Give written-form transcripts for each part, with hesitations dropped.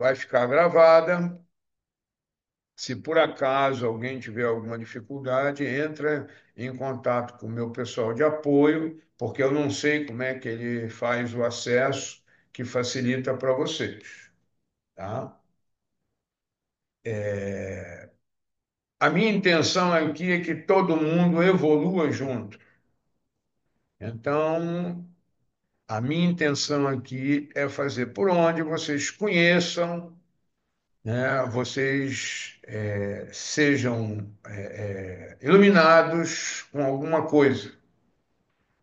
vai ficar gravada. Se por acaso alguém tiver alguma dificuldade, entra em contato com o meu pessoal de apoio, porque eu não sei como é que ele faz o acesso que facilita para vocês, tá? A minha intenção aqui é que todo mundo evolua junto. Então, a minha intenção aqui é fazer por onde vocês conheçam, né? Vocês sejam iluminados com alguma coisa.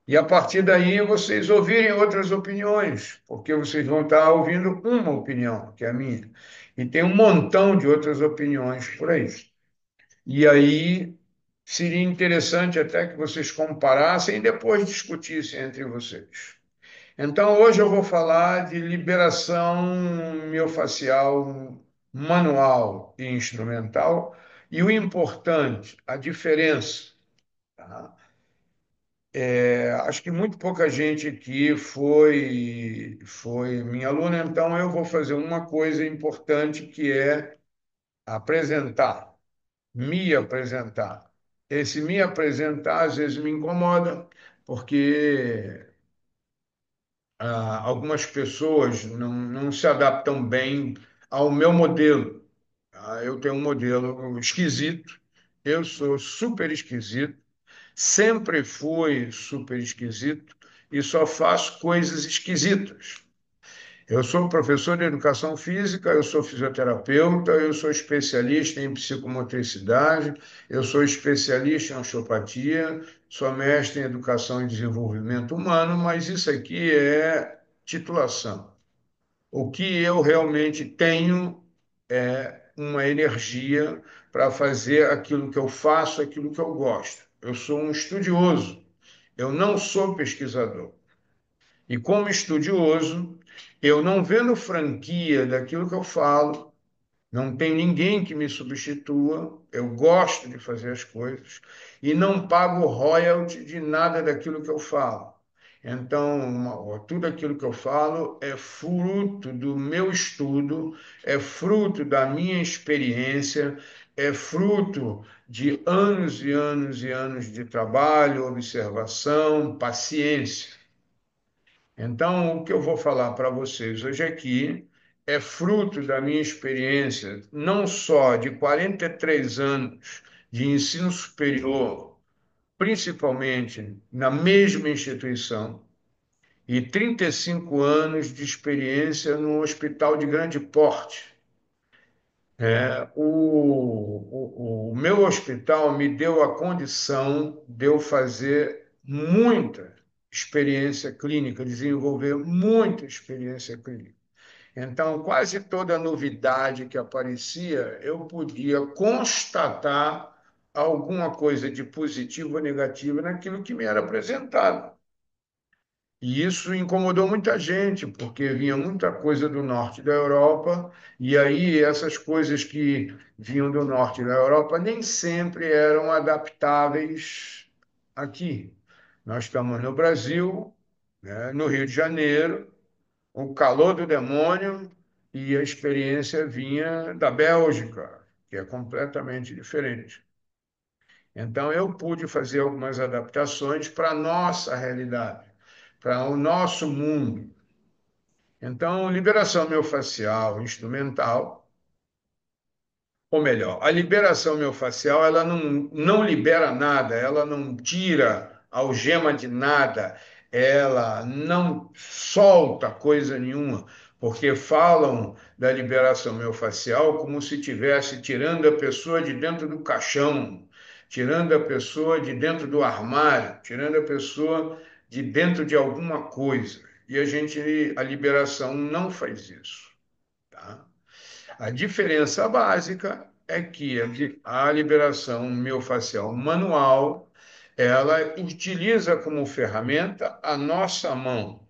E a partir daí vocês ouvirem outras opiniões, porque vocês vão estar ouvindo uma opinião, que é a minha. E tem um montão de outras opiniões por aí. E aí seria interessante até que vocês comparassem e depois discutissem entre vocês. Então, hoje eu vou falar de liberação miofascial manual e instrumental e o importante, a diferença. Tá? Acho que muito pouca gente aqui foi minha aluna, então eu vou fazer uma coisa importante que é apresentar, me apresentar. Esse me apresentar às vezes me incomoda, porque algumas pessoas não se adaptam bem ao meu modelo. Tá? Eu tenho um modelo esquisito, eu sou super esquisito, sempre fui super esquisito e só faço coisas esquisitas. Eu sou professor de educação física, eu sou fisioterapeuta, eu sou especialista em psicomotricidade, eu sou especialista em osteopatia, sou mestre em educação e desenvolvimento humano, mas isso aqui é titulação. O que eu realmente tenho é uma energia para fazer aquilo que eu faço, aquilo que eu gosto. Eu sou um estudioso, eu não sou pesquisador. E como estudioso, eu não vendo franquia daquilo que eu falo, não tem ninguém que me substitua, eu gosto de fazer as coisas e não pago royalty de nada daquilo que eu falo. Então, tudo aquilo que eu falo é fruto do meu estudo, é fruto da minha experiência, é fruto de anos e anos e anos de trabalho, observação, paciência. Então, o que eu vou falar para vocês hoje aqui é fruto da minha experiência, não só de 43 anos de ensino superior, principalmente na mesma instituição, e 35 anos de experiência no hospital de grande porte. O meu hospital me deu a condição de eu fazer muita experiência clínica, desenvolver muita experiência clínica. Então, quase toda novidade que aparecia, eu podia constatar alguma coisa de positivo ou negativo naquilo que me era apresentado. E isso incomodou muita gente, porque vinha muita coisa do norte da Europa, e aí essas coisas que vinham do norte da Europa nem sempre eram adaptáveis aqui. Nós estamos no Brasil, né, no Rio de Janeiro, o calor do demônio, e a experiência vinha da Bélgica, que é completamente diferente. Então, eu pude fazer algumas adaptações para a nossa realidade, para o nosso mundo. Então, liberação miofascial instrumental, ou melhor, a liberação miofascial, ela não libera nada, ela não tira algema de nada, ela não solta coisa nenhuma, porque falam da liberação miofascial como se estivesse tirando a pessoa de dentro do caixão, tirando a pessoa de dentro do armário, tirando a pessoa de dentro de alguma coisa. E a liberação não faz isso, tá? A diferença básica é que a liberação miofascial manual, ela utiliza como ferramenta a nossa mão,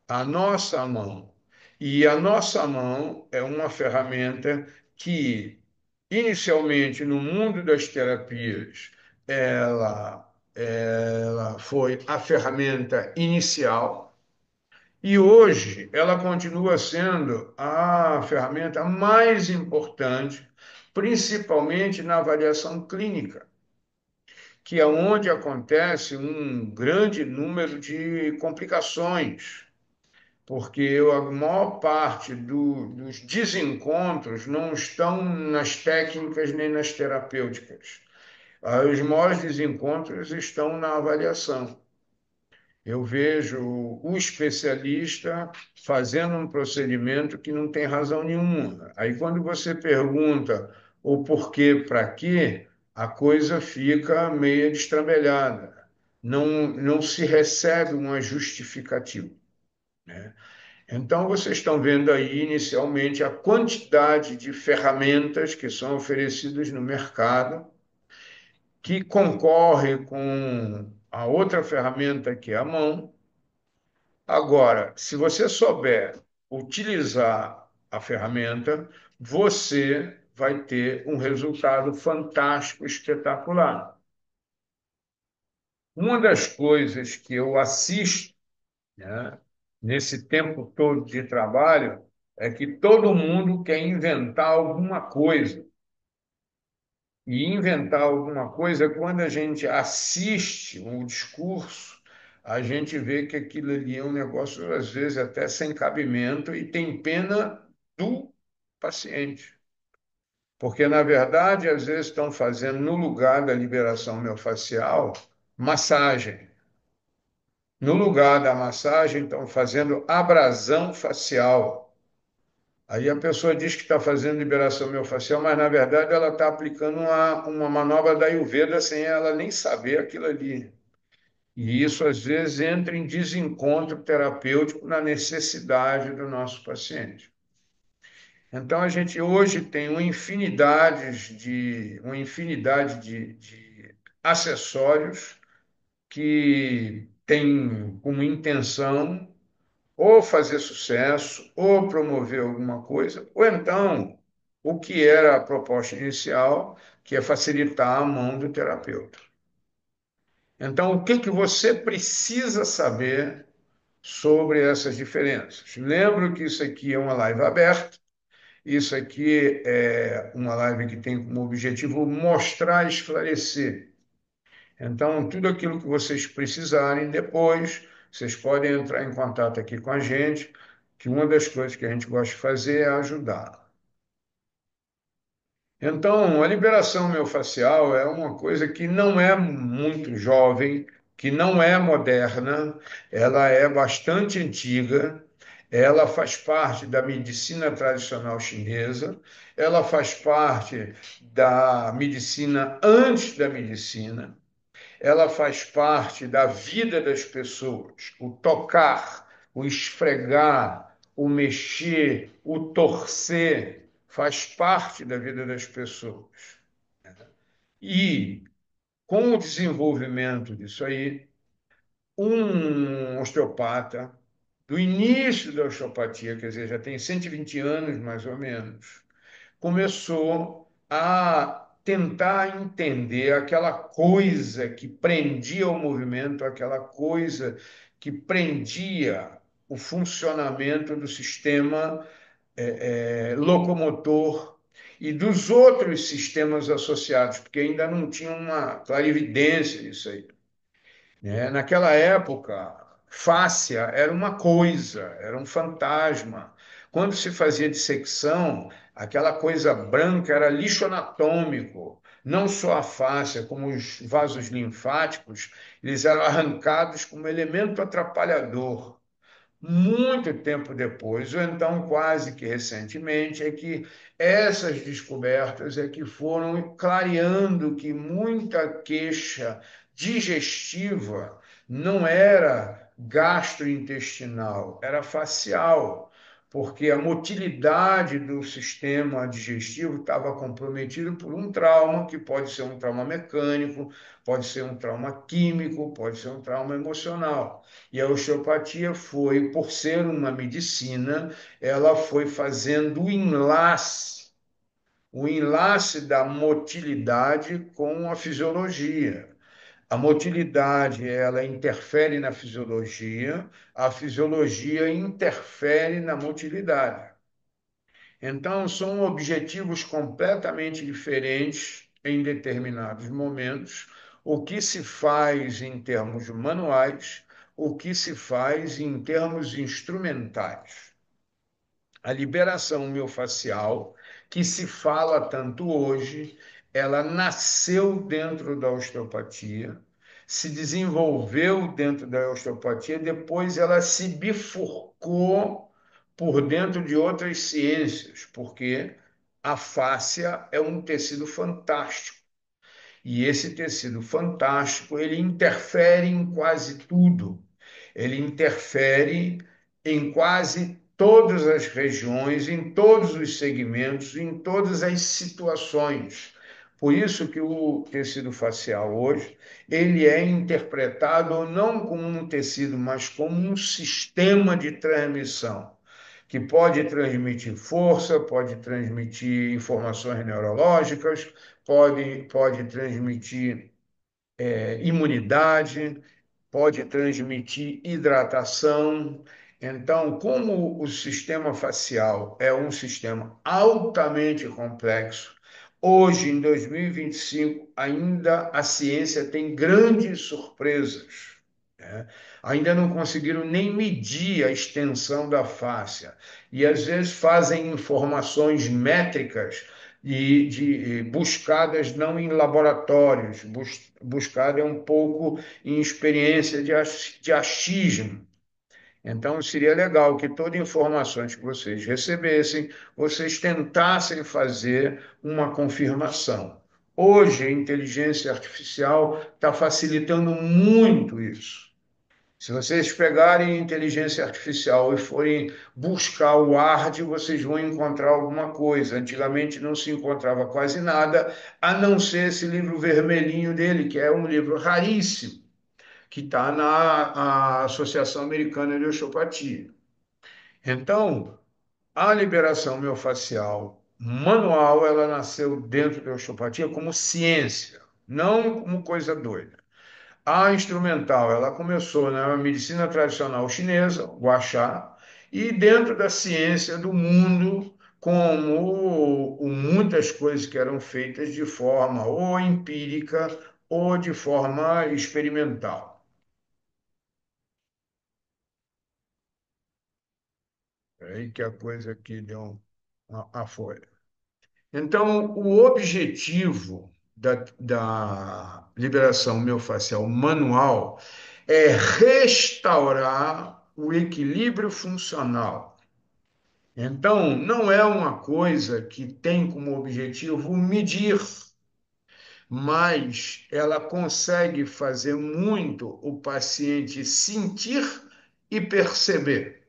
a nossa mão. E a nossa mão é uma ferramenta que, inicialmente, no mundo das terapias, ela foi a ferramenta inicial, E hoje ela continua sendo a ferramenta mais importante, principalmente na avaliação clínica, que é onde acontece um grande número de complicações, porque a maior parte dos desencontros não estão nas técnicas nem nas terapêuticas. Os maiores desencontros estão na avaliação. Eu vejo o especialista fazendo um procedimento que não tem razão nenhuma. Aí, quando você pergunta o porquê, para quê, a coisa fica meio destrambelhada. Não se recebe uma justificativa, né? Então, vocês estão vendo aí, inicialmente, a quantidade de ferramentas que são oferecidas no mercado, que concorre com a outra ferramenta que é a mão. Agora, se você souber utilizar a ferramenta, você vai ter um resultado fantástico, espetacular. Uma das coisas que eu assisto, né, nesse tempo todo de trabalho é que todo mundo quer inventar alguma coisa. E inventar alguma coisa, quando a gente assiste um discurso, a gente vê que aquilo ali é um negócio, às vezes, até sem cabimento e tem pena do paciente. Porque, na verdade, às vezes estão fazendo, no lugar da liberação miofascial, massagem. No lugar da massagem, estão fazendo abrasão facial. Aí a pessoa diz que está fazendo liberação miofascial, mas na verdade ela está aplicando uma manobra da Ayurveda sem ela nem saber aquilo ali. E isso às vezes entra em desencontro terapêutico na necessidade do nosso paciente. Então a gente hoje tem uma infinidade de acessórios que têm como intenção ou fazer sucesso, ou promover alguma coisa, ou então o que era a proposta inicial, que é facilitar a mão do terapeuta. Então, o que que você precisa saber sobre essas diferenças? Lembro que isso aqui é uma live aberta, isso aqui é uma live que tem como objetivo mostrar, esclarecer. Então, tudo aquilo que vocês precisarem depois, vocês podem entrar em contato aqui com a gente, que uma das coisas que a gente gosta de fazer é ajudar. Então, a liberação miofascial é uma coisa que não é muito jovem, que não é moderna, ela é bastante antiga, ela faz parte da medicina tradicional chinesa, ela faz parte da medicina antes da medicina. Ela faz parte da vida das pessoas. O tocar, o esfregar, o mexer, o torcer, faz parte da vida das pessoas. E com o desenvolvimento disso aí, um osteopata, do início da osteopatia, quer dizer, já tem 120 anos mais ou menos, começou a tentar entender aquela coisa que prendia o movimento, aquela coisa que prendia o funcionamento do sistema locomotor e dos outros sistemas associados, porque ainda não tinha uma clarividência disso aí, né? Naquela época, fáscia era uma coisa, era um fantasma. Quando se fazia dissecção, aquela coisa branca era lixo anatômico. Não só a fáscia, como os vasos linfáticos, eles eram arrancados como elemento atrapalhador. Muito tempo depois, ou então quase que recentemente, é que essas descobertas é que foram clareando que muita queixa digestiva não era gastrointestinal, era facial, porque a motilidade do sistema digestivo estava comprometida por um trauma, que pode ser um trauma mecânico, pode ser um trauma químico, pode ser um trauma emocional. E a osteopatia foi, por ser uma medicina, ela foi fazendo o enlace da motilidade com a fisiologia. A motilidade, ela interfere na fisiologia, a fisiologia interfere na motilidade. Então, são objetivos completamente diferentes em determinados momentos. O que se faz em termos manuais, o que se faz em termos instrumentais. A liberação miofascial, que se fala tanto hoje, ela nasceu dentro da osteopatia, se desenvolveu dentro da osteopatia, depois ela se bifurcou por dentro de outras ciências, porque a fáscia é um tecido fantástico. E esse tecido fantástico, ele interfere em quase tudo. Ele interfere em quase todas as regiões, em todos os segmentos, em todas as situações. Por isso que o tecido facial hoje, ele é interpretado não como um tecido, mas como um sistema de transmissão, que pode transmitir força, pode transmitir informações neurológicas, pode transmitir imunidade, pode transmitir hidratação. Então, como o sistema facial é um sistema altamente complexo, hoje, em 2025, ainda a ciência tem grandes surpresas, né? Ainda não conseguiram nem medir a extensão da fáscia. E às vezes fazem informações métricas buscadas não em laboratórios, buscada um pouco em experiência de achismo. Então, seria legal que todas as informações que vocês recebessem, vocês tentassem fazer uma confirmação. Hoje, a inteligência artificial está facilitando muito isso. Se vocês pegarem a inteligência artificial e forem buscar o ARD, vocês vão encontrar alguma coisa. Antigamente não se encontrava quase nada, a não ser esse livro vermelhinho dele, que é um livro raríssimo, que está na Associação Americana de Osteopatia. Então, a liberação miofascial manual, ela nasceu dentro da osteopatia como ciência, não como coisa doida. A instrumental, ela começou na medicina tradicional chinesa, o Guaxá, e dentro da ciência do mundo, como muitas coisas que eram feitas de forma ou empírica ou de forma experimental. É aí que a coisa aqui deu a folha. Então, o objetivo da liberação miofascial manual é restaurar o equilíbrio funcional. Então, não é uma coisa que tem como objetivo medir, mas ela consegue fazer muito o paciente sentir e perceber.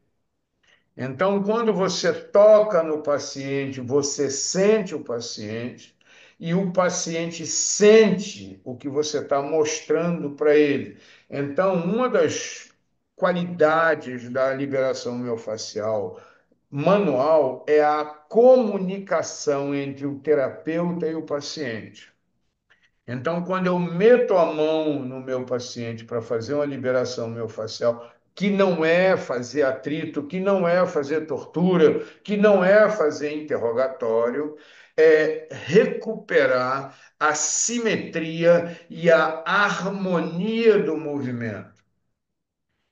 Então, quando você toca no paciente, você sente o paciente e o paciente sente o que você está mostrando para ele. Então, uma das qualidades da liberação miofascial manual é a comunicação entre o terapeuta e o paciente. Então, quando eu meto a mão no meu paciente para fazer uma liberação miofascial, que não é fazer atrito, que não é fazer tortura, que não é fazer interrogatório, é recuperar a simetria e a harmonia do movimento.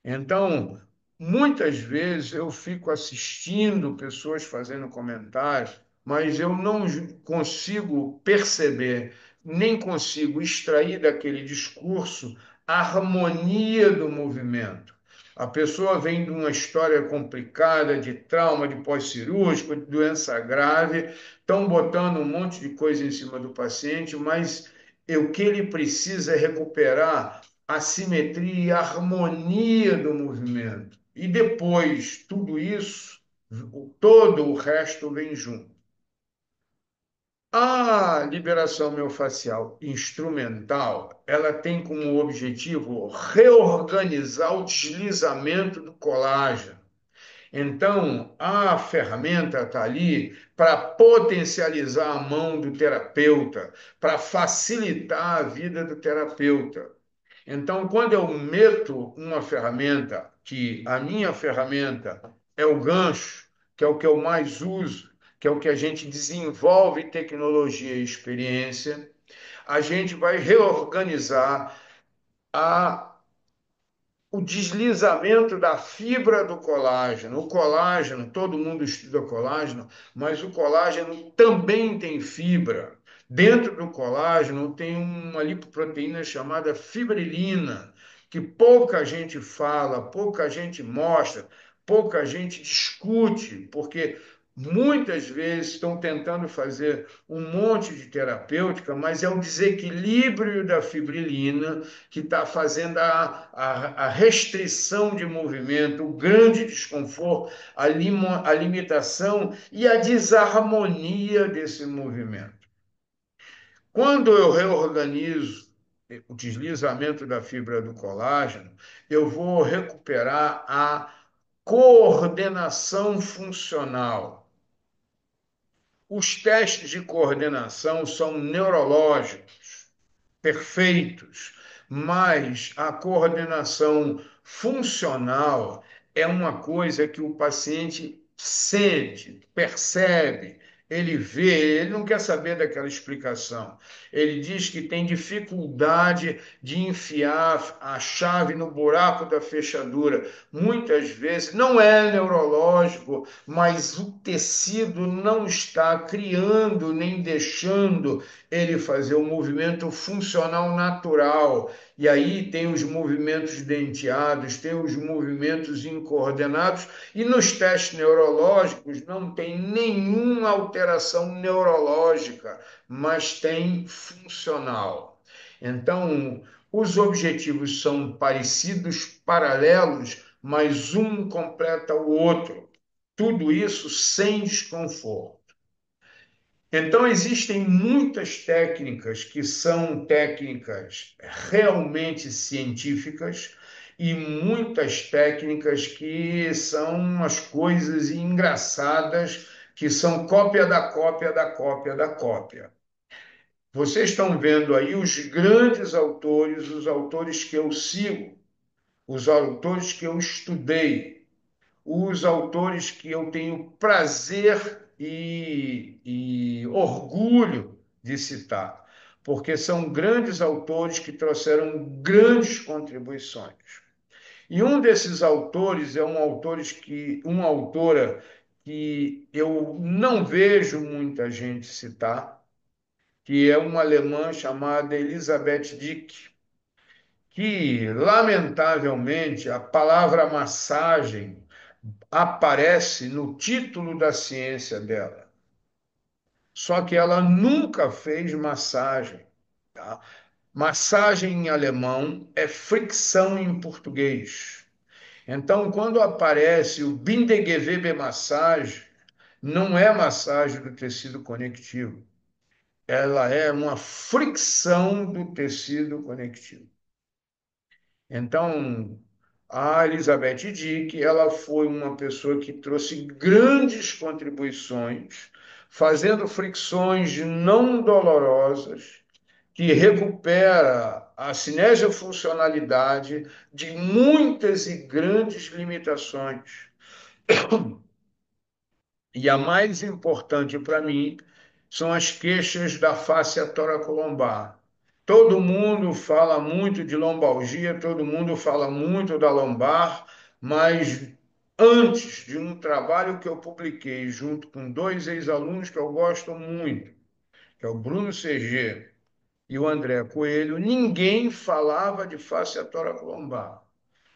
Então, muitas vezes eu fico assistindo pessoas fazendo comentários, mas eu não consigo perceber, nem consigo extrair daquele discurso a harmonia do movimento. A pessoa vem de uma história complicada, de trauma, de pós-cirúrgico, de doença grave, estão botando um monte de coisa em cima do paciente, mas o que ele precisa é recuperar a simetria e a harmonia do movimento. E depois, tudo isso, todo o resto vem junto. A liberação miofascial instrumental, ela tem como objetivo reorganizar o deslizamento do colágeno. Então, a ferramenta está ali para potencializar a mão do terapeuta, para facilitar a vida do terapeuta. Então, quando eu meto uma ferramenta, que a minha ferramenta é o gancho, que é o que eu mais uso, que é o que a gente desenvolve tecnologia e experiência, a gente vai reorganizar a o deslizamento da fibra do colágeno. O colágeno, todo mundo estuda colágeno, mas o colágeno também tem fibra. Dentro do colágeno tem uma lipoproteína chamada fibrilina, que pouca gente fala, pouca gente mostra, pouca gente discute, porque muitas vezes estão tentando fazer um monte de terapêutica, mas é o desequilíbrio da fibrilina que está fazendo a restrição de movimento, o grande desconforto, a limitação e a desarmonia desse movimento. Quando eu reorganizo o deslizamento da fibra do colágeno, eu vou recuperar a coordenação funcional. Os testes de coordenação são neurológicos perfeitos, mas a coordenação funcional é uma coisa que o paciente sente, percebe, ele vê, ele não quer saber daquela explicação. Ele diz que tem dificuldade de enfiar a chave no buraco da fechadura. Muitas vezes não é neurológico, mas o tecido não está criando nem deixando ele fazer o movimento funcional natural. E aí tem os movimentos denteados, tem os movimentos incoordenados, e nos testes neurológicos não tem nenhuma alteração neurológica, mas tem funcional. Então, os objetivos são parecidos, paralelos, mas um completa o outro. Tudo isso sem desconforto. Então, existem muitas técnicas que são técnicas realmente científicas e muitas técnicas que são umas coisas engraçadas, que são cópia da cópia da cópia da cópia. Vocês estão vendo aí os grandes autores, os autores que eu sigo, os autores que eu estudei, os autores que eu tenho prazer e orgulho de citar, porque são grandes autores que trouxeram grandes contribuições. E um desses autores é uma autora que eu não vejo muita gente citar, que é uma alemã chamada Elisabeth Dick, que, lamentavelmente, a palavra massagem aparece no título da ciência dela. Só que ela nunca fez massagem. Tá? Massagem em alemão é fricção em português. Então, quando aparece o Bindegewebe-Massage, não é massagem do tecido conectivo. Ela é uma fricção do tecido conectivo. Então, a Elizabeth Dick, ela foi uma pessoa que trouxe grandes contribuições, fazendo fricções não dolorosas, que recupera a cinésia funcionalidade de muitas e grandes limitações. E a mais importante para mim são as queixas da face toracolombar. Todo mundo fala muito de lombalgia, todo mundo fala muito da lombar, mas antes de um trabalho que eu publiquei junto com dois ex-alunos que eu gosto muito, que é o Bruno CG e o André Coelho, ninguém falava de face toracolombar.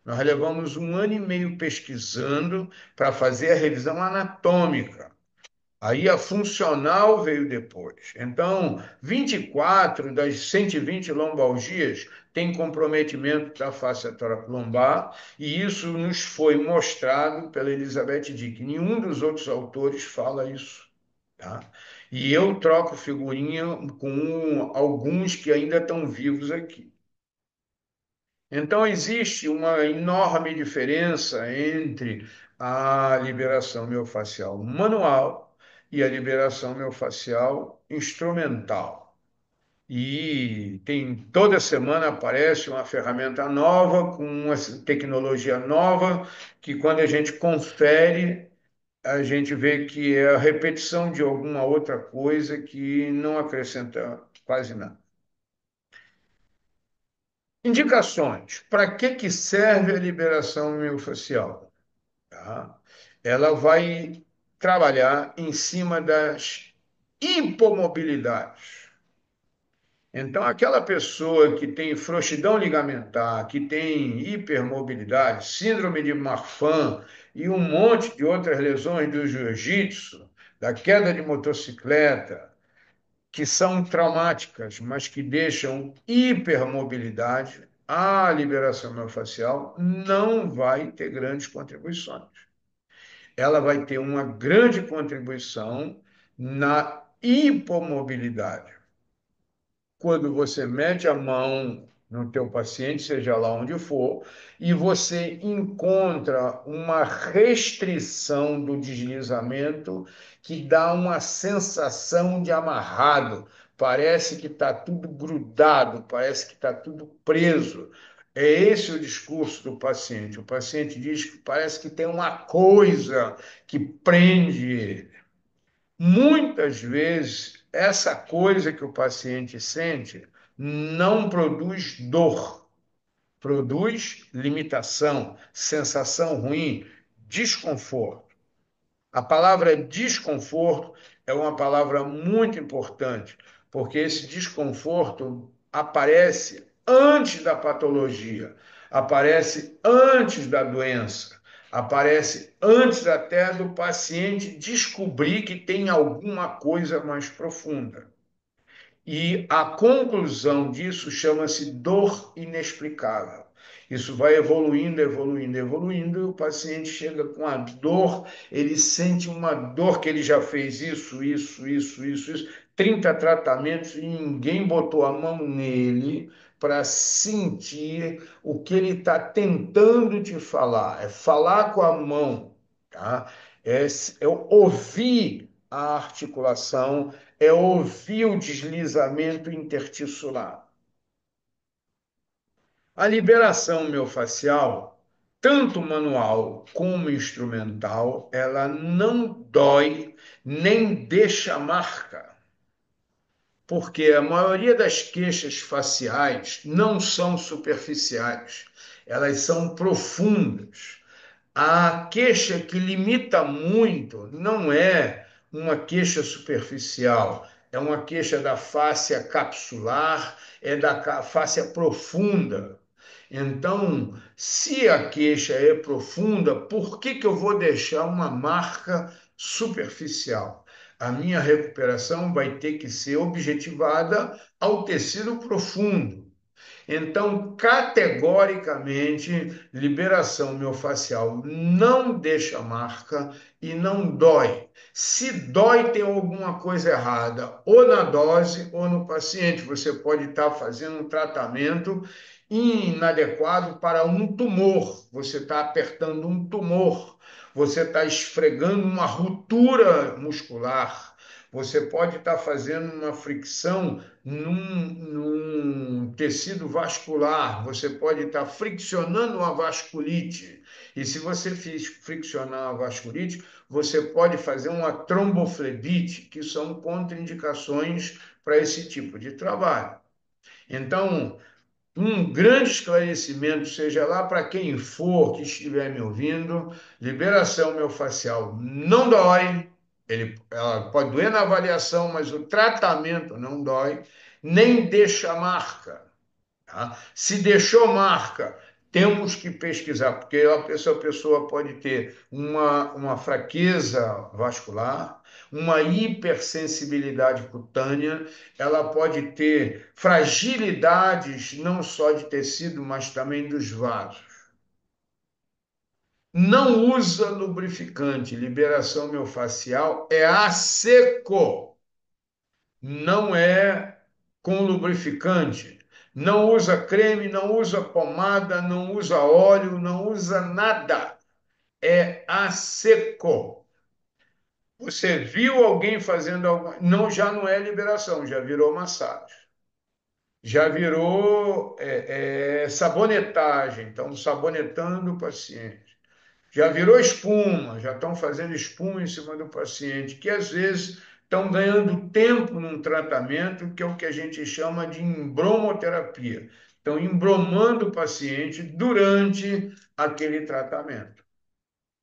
Nós levamos um ano e meio pesquisando para fazer a revisão anatômica. Aí a funcional veio depois. Então, 24 das 120 lombalgias têm comprometimento da face lombar, e isso nos foi mostrado pela Elizabeth Dick. Nenhum dos outros autores fala isso. Tá? E eu troco figurinha com alguns que ainda estão vivos aqui. Então, existe uma enorme diferença entre a liberação miofascial manual e a liberação miofascial instrumental. E tem toda semana aparece uma ferramenta nova, com uma tecnologia nova, que quando a gente confere, a gente vê que é a repetição de alguma outra coisa que não acrescenta quase nada. Indicações. Para que que serve a liberação miofascial? Tá? Ela vai trabalhar em cima das hipomobilidades. Então, aquela pessoa que tem frouxidão ligamentar, que tem hipermobilidade, síndrome de Marfan e um monte de outras lesões do jiu-jitsu, da queda de motocicleta, que são traumáticas, mas que deixam hipermobilidade, a liberação miofascial não vai ter grandes contribuições. Ela vai ter uma grande contribuição na hipomobilidade. Quando você mete a mão no teu paciente, seja lá onde for, e você encontra uma restrição do deslizamento que dá uma sensação de amarrado, parece que está tudo grudado, parece que está tudo preso. É esse o discurso do paciente. O paciente diz que parece que tem uma coisa que prende. Muitas vezes, essa coisa que o paciente sente não produz dor, produz limitação, sensação ruim, desconforto. A palavra desconforto é uma palavra muito importante, porque esse desconforto aparece antes da patologia, aparece antes da doença, aparece antes até do paciente descobrir que tem alguma coisa mais profunda. E a conclusão disso chama-se dor inexplicável. Isso vai evoluindo, evoluindo, evoluindo, e o paciente chega com a dor, ele sente uma dor que ele já fez isso, 30 tratamentos e ninguém botou a mão nele para sentir o que ele está tentando te falar. É falar com a mão, tá? É ouvir a articulação, é ouvir o deslizamento intertissular. A liberação miofascial, tanto manual como instrumental, ela não dói nem deixa marca, porque a maioria das queixas faciais não são superficiais, elas são profundas. A queixa que limita muito não é uma queixa superficial, é uma queixa da fáscia capsular, é da fáscia profunda. Então, se a queixa é profunda, por que que eu vou deixar uma marca superficial? A minha recuperação vai ter que ser objetivada ao tecido profundo. Então, categoricamente, liberação miofascial não deixa marca e não dói. Se dói, tem alguma coisa errada, ou na dose ou no paciente. Você pode estar fazendo um tratamento inadequado para um tumor. Você está apertando um tumor. Você está esfregando uma ruptura muscular. Você pode estar fazendo uma fricção num tecido vascular, você pode estar friccionando uma vasculite. E se você friccionar a vasculite, você pode fazer uma tromboflebite, que são contraindicações para esse tipo de trabalho. Então, um grande esclarecimento, seja lá para quem for que estiver me ouvindo, liberação miofascial não dói, ela pode doer na avaliação, mas o tratamento não dói, nem deixa marca. Tá? Se deixou marca, temos que pesquisar, porque essa pessoa pode ter uma fraqueza vascular, uma hipersensibilidade cutânea, ela pode ter fragilidades não só de tecido, mas também dos vasos. Não usa lubrificante, liberação miofascial é a seco, não é com lubrificante. Não usa creme, não usa pomada, não usa óleo, não usa nada. É a seco. Você viu alguém fazendo algo, não, já não é liberação, já virou massagem. já virou sabonetagem, estão sabonetando o paciente. Já virou espuma, já estão fazendo espuma em cima do paciente, que às vezes estão ganhando tempo num tratamento, que é o que a gente chama de embromoterapia. Estão embromando o paciente durante aquele tratamento.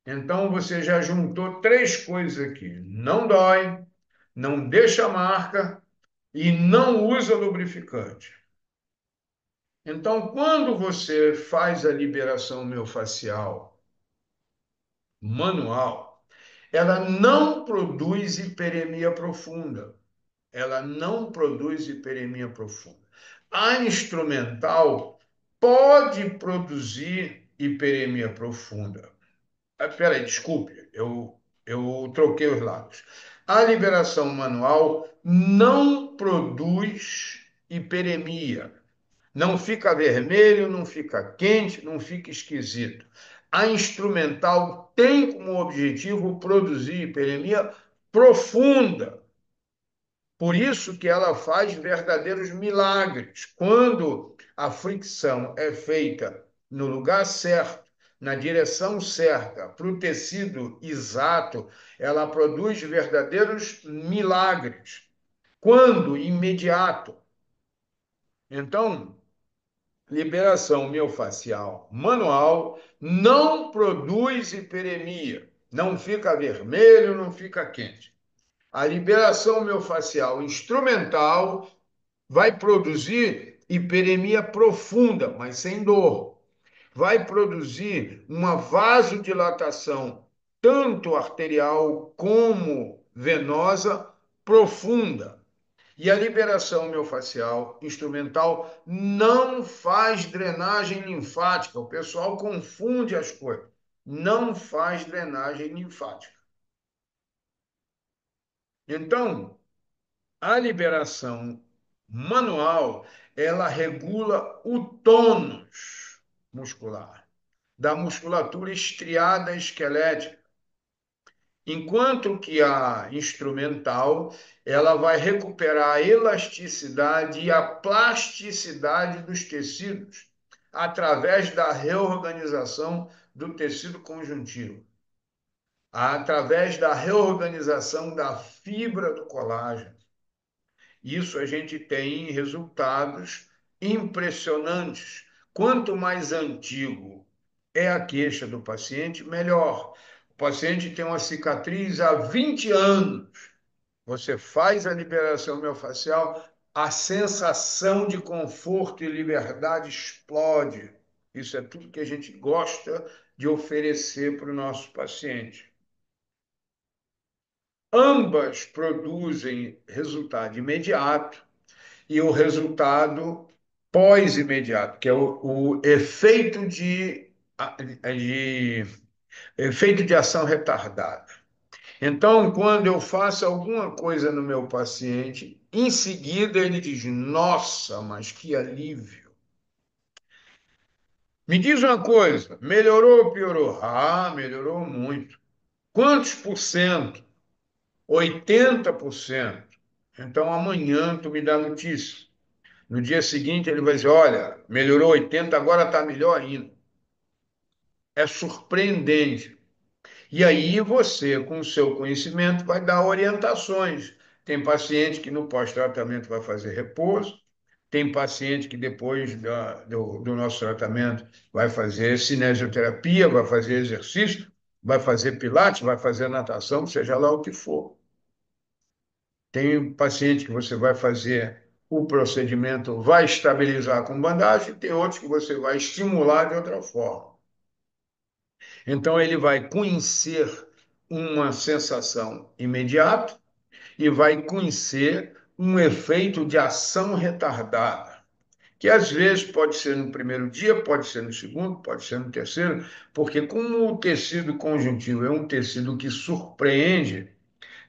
Então você já juntou três coisas aqui: não dói, não deixa marca e não usa lubrificante. Então, quando você faz a liberação miofascial manual, ela não produz hiperemia profunda. Ela não produz hiperemia profunda. A instrumental pode produzir hiperemia profunda. Peraí, desculpe, eu troquei os lados. A liberação manual não produz hiperemia. Não fica vermelho, não fica quente, não fica esquisito. A instrumental tem como objetivo produzir hiperemia profunda. Por isso que ela faz verdadeiros milagres. Quando a fricção é feita no lugar certo, na direção certa, para o tecido exato, ela produz verdadeiros milagres. Quando imediato. Então, liberação miofascial manual não produz hiperemia, não fica vermelho, não fica quente. A liberação miofascial instrumental vai produzir hiperemia profunda, mas sem dor. Vai produzir uma vasodilatação, tanto arterial como venosa, profunda. E a liberação miofascial instrumental não faz drenagem linfática. O pessoal confunde as coisas. Não faz drenagem linfática. Então, a liberação manual, ela regula o tônus muscular, da musculatura estriada esquelética. Enquanto que a instrumental, ela vai recuperar a elasticidade e a plasticidade dos tecidos através da reorganização do tecido conjuntivo, através da reorganização da fibra do colágeno. Isso a gente tem resultados impressionantes. Quanto mais antigo é a queixa do paciente, melhor. O paciente tem uma cicatriz há 20 anos. Você faz a liberação miofascial, a sensação de conforto e liberdade explode. Isso é tudo que a gente gosta de oferecer para o nosso paciente. Ambas produzem resultado imediato e o resultado pós-imediato, que é o de efeito de ação retardada. Então, quando eu faço alguma coisa no meu paciente, em seguida ele diz: Nossa, mas que alívio! Me diz uma coisa: melhorou ou piorou? Ah, melhorou muito. Quantos por cento? 80%. Então, amanhã tu me dá notícia. No dia seguinte, ele vai dizer: Olha, melhorou 80, agora está melhor ainda. É surpreendente. E aí você, com o seu conhecimento, vai dar orientações. Tem paciente que no pós-tratamento vai fazer repouso, tem paciente que depois do nosso tratamento vai fazer cinesioterapia, vai fazer exercício, vai fazer pilates, vai fazer natação, seja lá o que for. Tem paciente que você vai fazer o procedimento, vai estabilizar com bandagem, tem outros que você vai estimular de outra forma. Então, ele vai conhecer uma sensação imediata e vai conhecer um efeito de ação retardada, que às vezes pode ser no primeiro dia, pode ser no segundo, pode ser no terceiro, porque como o tecido conjuntivo é um tecido que surpreende,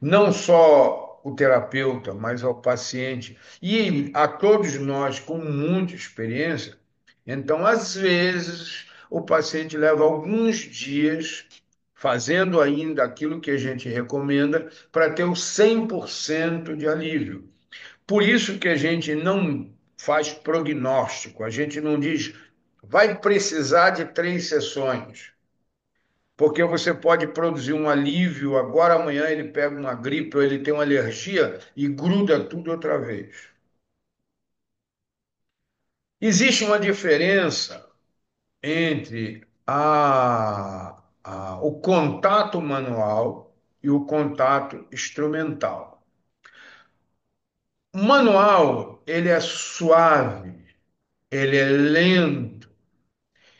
não só o terapeuta, mas ao paciente e a todos nós com muita experiência. Então, às vezes, o paciente leva alguns dias fazendo ainda aquilo que a gente recomenda para ter o 100% de alívio. Por isso que a gente não faz prognóstico. A gente não diz, vai precisar de 3 sessões, porque você pode produzir um alívio, agora amanhã ele pega uma gripe ou ele tem uma alergia e gruda tudo outra vez. Existe uma diferença entre o contato manual e o contato instrumental. O manual, ele é suave, ele é lento,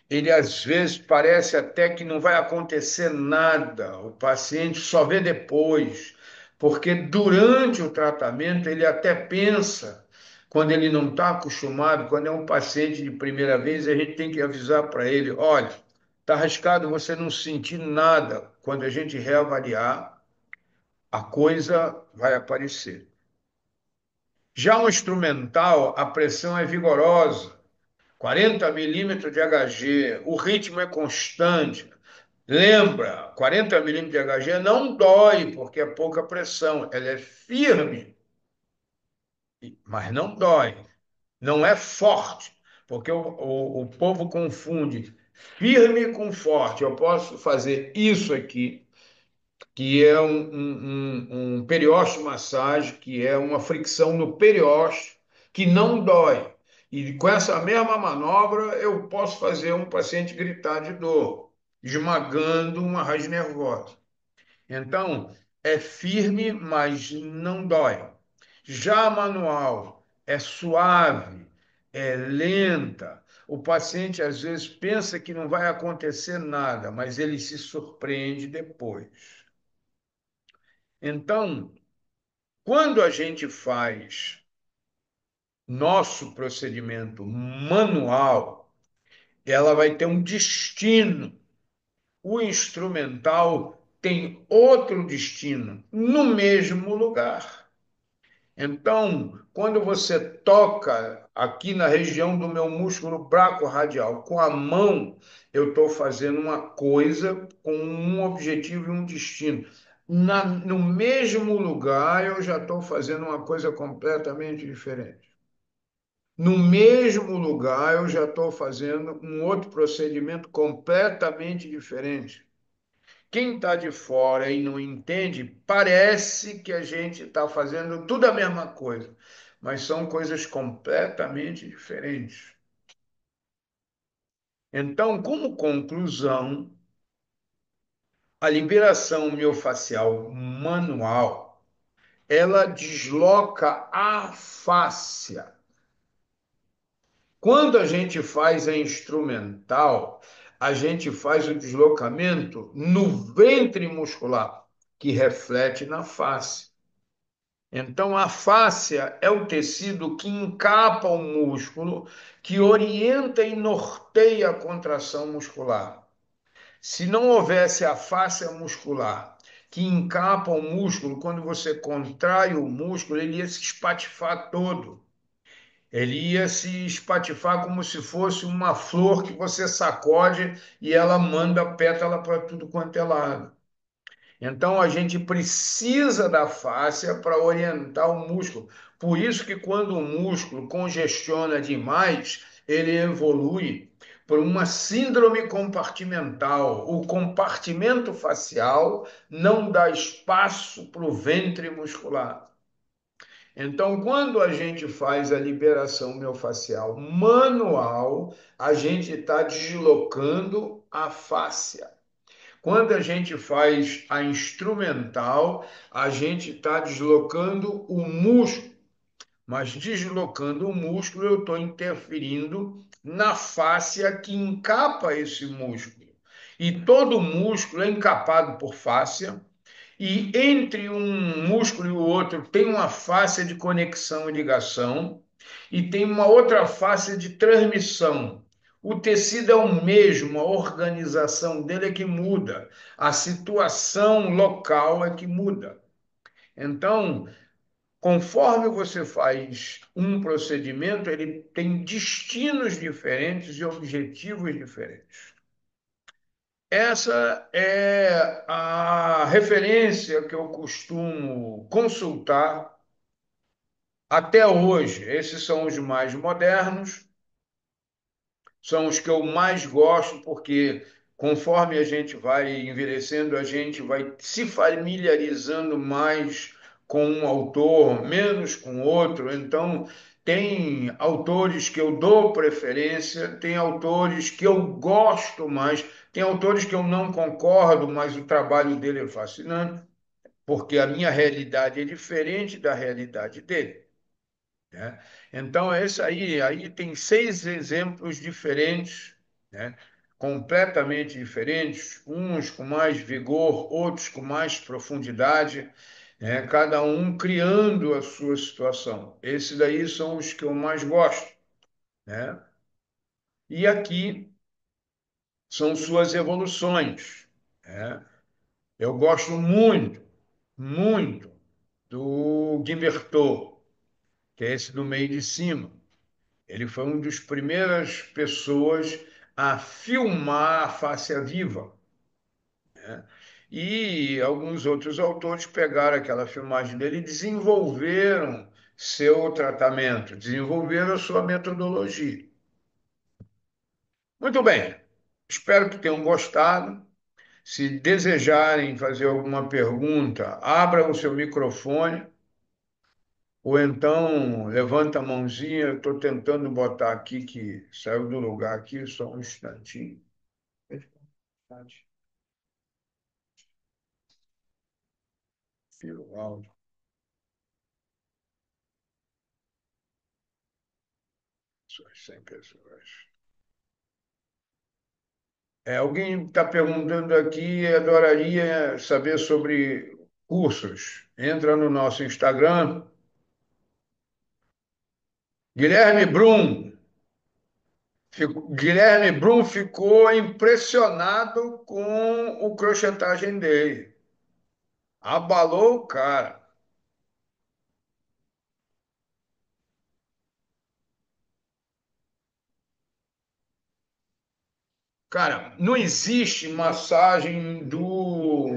ele às vezes parece até que não vai acontecer nada, o paciente só vê depois, porque durante o tratamento ele até pensa, quando ele não está acostumado, quando é um paciente de primeira vez, a gente tem que avisar para ele: olha, está arriscado você não sentir nada, quando a gente reavaliar, a coisa vai aparecer. Já o instrumental, a pressão é vigorosa, 40 milímetros de Hg, o ritmo é constante. Lembra, 40 milímetros de Hg não dói, porque é pouca pressão, ela é firme, mas não dói, não é forte, porque o povo confunde firme com forte. Eu posso fazer isso aqui, que é um periósteo massagem, que é uma fricção no periósteo, que não dói. E com essa mesma manobra, eu posso fazer um paciente gritar de dor, esmagando uma raiz nervosa. Então, é firme, mas não dói. Já a manual é suave, é lenta. O paciente às vezes pensa que não vai acontecer nada, mas ele se surpreende depois. Então, quando a gente faz nosso procedimento manual, ela vai ter um destino. O instrumental tem outro destino no mesmo lugar. Então, quando você toca aqui na região do meu músculo braquiorradial com a mão, eu estou fazendo uma coisa com um objetivo e um destino. No mesmo lugar, eu já estou fazendo uma coisa completamente diferente. No mesmo lugar, eu já estou fazendo um outro procedimento completamente diferente. Quem está de fora e não entende, parece que a gente está fazendo tudo a mesma coisa, mas são coisas completamente diferentes. Então, como conclusão, a liberação miofascial manual, ela desloca a fáscia. Quando a gente faz a instrumental, a gente faz o deslocamento no ventre muscular, que reflete na face. Então, a fáscia é o tecido que encapa o músculo, que orienta e norteia a contração muscular. Se não houvesse a fáscia muscular, que encapa o músculo, quando você contrai o músculo, ele ia se espatifar todo. Ele ia se espatifar como se fosse uma flor que você sacode e ela manda pétala para tudo quanto é lado. Então a gente precisa da fáscia para orientar o músculo. Por isso que quando o músculo congestiona demais, ele evolui por uma síndrome compartimental. O compartimento facial não dá espaço para o ventre muscular. Então, quando a gente faz a liberação miofascial manual, a gente está deslocando a fáscia. Quando a gente faz a instrumental, a gente está deslocando o músculo, mas deslocando o músculo, eu estou interferindo na fáscia que encapa esse músculo. E todo músculo é encapado por fáscia, e entre um músculo e o outro tem uma fáscia de conexão e ligação, e tem uma outra fáscia de transmissão. O tecido é o mesmo, a organização dele é que muda, a situação local é que muda. Então, conforme você faz um procedimento, ele tem destinos diferentes e objetivos diferentes. Essa é a referência que eu costumo consultar Até hoje, esses são os mais modernos, são os que eu mais gosto, porque conforme a gente vai envelhecendo, a gente vai se familiarizando mais com um autor, menos com outro. Então, tem autores que eu dou preferência, tem autores que eu gosto mais, tem autores que eu não concordo, mas o trabalho dele é fascinante, porque a minha realidade é diferente da realidade dele, né? Então, esse aí tem seis exemplos diferentes, né? Completamente diferentes, uns com mais vigor, outros com mais profundidade, né? Cada um criando a sua situação. Esses daí são os que eu mais gosto, né? E aqui são suas evoluções, né? Eu gosto muito, muito do Guimbertot, que é esse do meio de cima. Ele foi uma das primeiras pessoas a filmar a face viva, né? E alguns outros autores pegaram aquela filmagem dele e desenvolveram seu tratamento, desenvolveram a sua metodologia. Muito bem, espero que tenham gostado. Se desejarem fazer alguma pergunta, abra o seu microfone ou então levanta a mãozinha. Estou tentando botar aqui que saiu do lugar aqui, só um instantinho. Fio áudio, pessoas, 100 pessoas. Alguém está perguntando aqui, adoraria saber sobre cursos. Entra no nosso Instagram. Guilherme Brum. Guilherme Brum ficou impressionado com o crochetagem dele. Abalou o cara. Cara, não existe massagem do.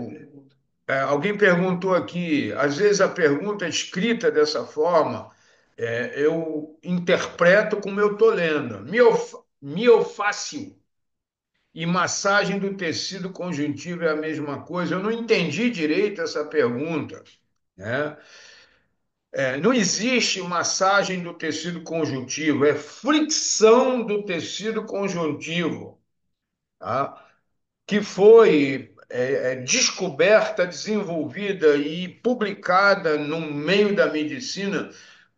Alguém perguntou aqui, às vezes a pergunta é escrita dessa forma, eu interpreto como eu estou lendo. Miofácil e massagem do tecido conjuntivo é a mesma coisa. Eu não entendi direito essa pergunta, né? Não existe massagem do tecido conjuntivo, é fricção do tecido conjuntivo, tá? Que foi descoberta, desenvolvida e publicada no meio da medicina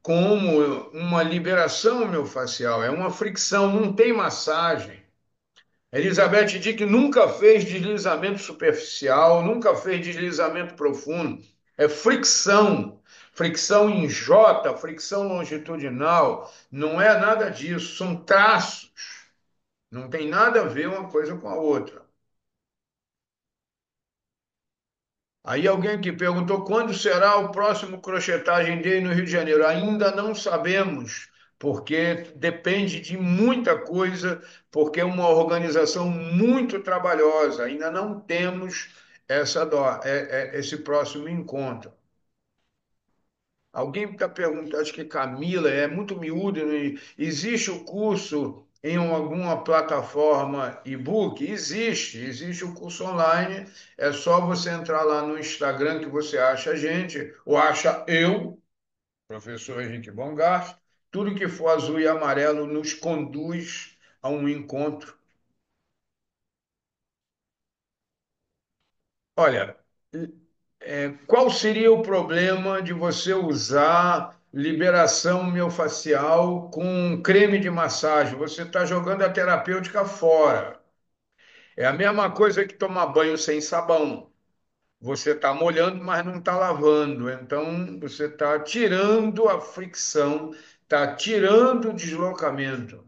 como uma liberação miofascial, é uma fricção, não tem massagem. Elizabeth Dick nunca fez deslizamento superficial, nunca fez deslizamento profundo. É fricção, fricção em J, fricção longitudinal, não é nada disso, são traços, não tem nada a ver uma coisa com a outra. Aí alguém que perguntou quando será o próximo Crochetagem Day no Rio de Janeiro. Ainda não sabemos, porque depende de muita coisa, porque é uma organização muito trabalhosa. Ainda não temos esse próximo encontro. Alguém está perguntando, acho que Camila, é muito miúdo, né? Existe o curso em alguma plataforma e-book? Existe o curso online. É só você entrar lá no Instagram que você acha a gente, ou acha eu, professor Henrique Bongart. Tudo que for azul e amarelo nos conduz a um encontro. Olha, qual seria o problema de você usar liberação miofascial com creme de massagem? Você está jogando a terapêutica fora. É a mesma coisa que tomar banho sem sabão. Você está molhando, mas não está lavando. Então, você está tirando a fricção, está tirando o deslocamento.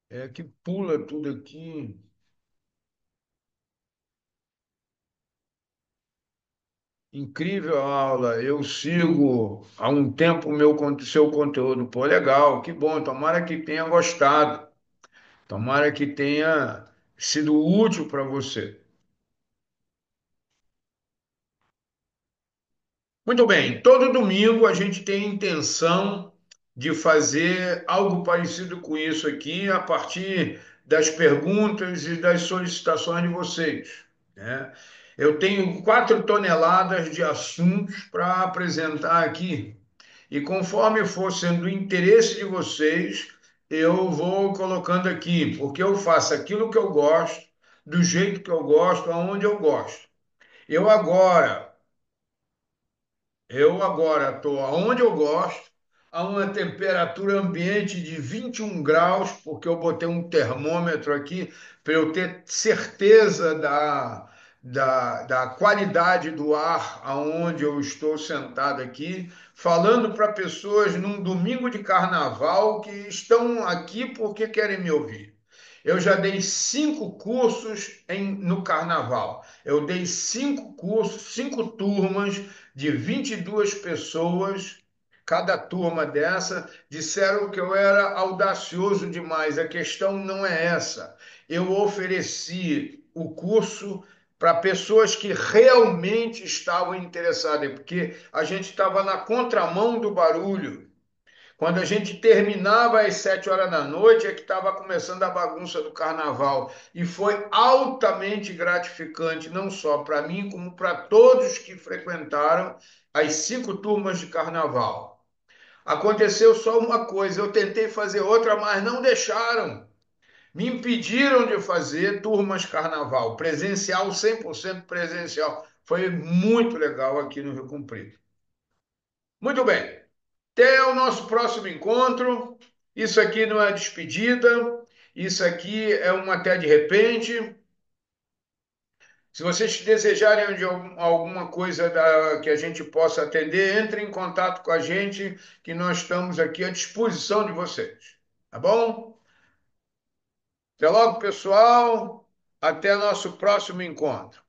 É que pula tudo aqui. Incrível a aula. Eu sigo há um tempo o seu conteúdo. Pô, legal, que bom. Tomara que tenha gostado. Tomara que tenha sido útil para você. Muito bem, todo domingo a gente tem intenção de fazer algo parecido com isso aqui, a partir das perguntas e das solicitações de vocês, né? Eu tenho 4 toneladas de assuntos para apresentar aqui, e conforme for sendo do interesse de vocês, eu vou colocando aqui, porque eu faço aquilo que eu gosto, do jeito que eu gosto, aonde eu gosto. Eu agora. Eu agora estou onde eu gosto, a uma temperatura ambiente de 21 graus, porque eu botei um termômetro aqui para eu ter certeza da qualidade do ar aonde eu estou sentado aqui, falando para pessoas num domingo de carnaval que estão aqui porque querem me ouvir. Eu já dei 5 cursos no carnaval. Eu dei 5 cursos, 5 turmas de 22 pessoas. Cada turma dessa disseram que eu era audacioso demais. A questão não é essa. Eu ofereci o curso para pessoas que realmente estavam interessadas, porque a gente estava na contramão do barulho. Quando a gente terminava às 7 horas da noite, é que estava começando a bagunça do carnaval. E foi altamente gratificante, não só para mim, como para todos que frequentaram as 5 turmas de carnaval. Aconteceu só uma coisa: eu tentei fazer outra, mas não deixaram. Me impediram de fazer turmas carnaval, presencial, 100% presencial. Foi muito legal aqui no Rio Comprido. Muito bem. Até o nosso próximo encontro. Isso aqui não é despedida, isso aqui é um até de repente. Se vocês desejarem alguma coisa que a gente possa atender, entre em contato com a gente, que nós estamos aqui à disposição de vocês. Tá bom? Até logo, pessoal. Até nosso próximo encontro.